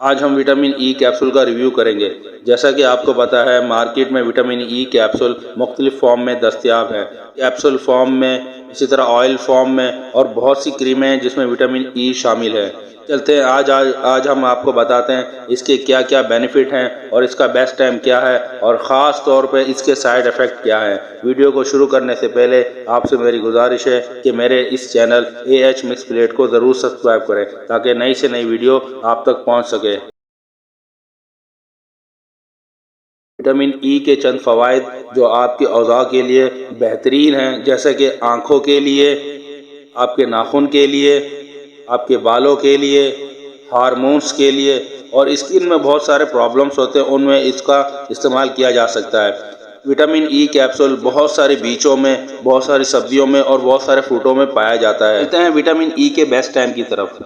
آج ہم vitamin E capsule کا ریویو کریں گے۔ جیسا کہ آپ کو پتا ہے مارکیٹ میں وٹامن ای کیپسول مختلف فارم میں دستیاب ہیں، کیپسول فارم میں، اسی طرح آئل فارم میں، اور بہت سی کریمیں ہیں جس میں وٹامن ای شامل ہے۔ چلتے ہیں آج ہم آپ کو بتاتے ہیں اس کے کیا کیا بینیفٹ ہیں اور اس کا بیسٹ ٹائم کیا ہے اور خاص طور پہ اس کے سائیڈ ایفیکٹ کیا ہے۔ ویڈیو کو شروع کرنے سے پہلے آپ سے میری گزارش ہے کہ میرے اس چینل AH مکس پلیٹ کو ضرور سبسکرائب کریں تاکہ نئی سے نئی ویڈیو آپ تک پہنچ سکے۔ وٹامن ای کے چند فوائد جو آپ کے اعضاء کے لیے بہترین ہیں، جیسے کہ آنکھوں کے لیے، آپ کے ناخن کے لیے، آپ کے بالوں کے لیے، ہارمونز کے لیے، اور اسکن میں بہت سارے پرابلمز ہوتے ہیں، ان میں اس کا استعمال کیا جا سکتا ہے۔ وٹامن ای کیپسول بہت سارے بیجوں میں، بہت ساری سبزیوں میں اور بہت سارے فروٹوں میں پایا جاتا ہے۔ چلتے ہیں وٹامن ای کے بیسٹ ٹائم کی طرف۔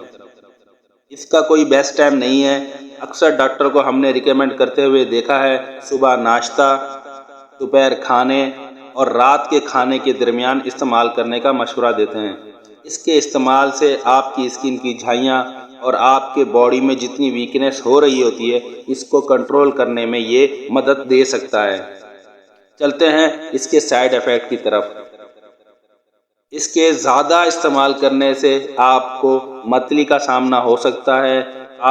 اس کا کوئی بیسٹ ٹائم نہیں ہے۔ اکثر ڈاکٹر کو ہم نے ریکمینڈ کرتے ہوئے دیکھا ہے صبح ناشتہ، دوپہر کھانے اور رات کے کھانے کے درمیان استعمال کرنے کا مشورہ دیتے ہیں۔ اس کے استعمال سے آپ کی اسکن کی جھائیاں اور آپ کے باڈی میں جتنی ویکنیس ہو رہی ہوتی ہے اس کو کنٹرول کرنے میں یہ مدد دے سکتا ہے۔ چلتے ہیں اس کے سائیڈ ایفیکٹ کی طرف۔ اس کے زیادہ استعمال کرنے سے آپ کو متلی کا سامنا ہو سکتا ہے،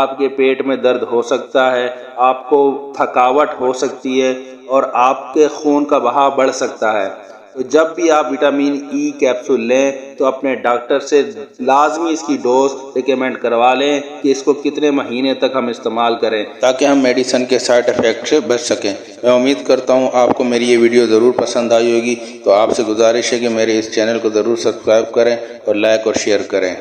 آپ کے پیٹ میں درد ہو سکتا ہے، آپ کو تھکاوٹ ہو سکتی ہے اور آپ کے خون کا بہاؤ بڑھ سکتا ہے۔ تو جب بھی آپ وٹامن ای کیپسول لیں تو اپنے ڈاکٹر سے لازمی اس کی ڈوز ریکمینڈ کروا لیں کہ اس کو کتنے مہینے تک ہم استعمال کریں تاکہ ہم میڈیسن کے سائیڈ ایفیکٹ سے بچ سکیں۔ میں امید کرتا ہوں آپ کو میری یہ ویڈیو ضرور پسند آئی ہوگی، تو آپ سے گزارش ہے کہ میرے اس چینل کو ضرور سبسکرائب کریں اور لائک اور شیئر کریں۔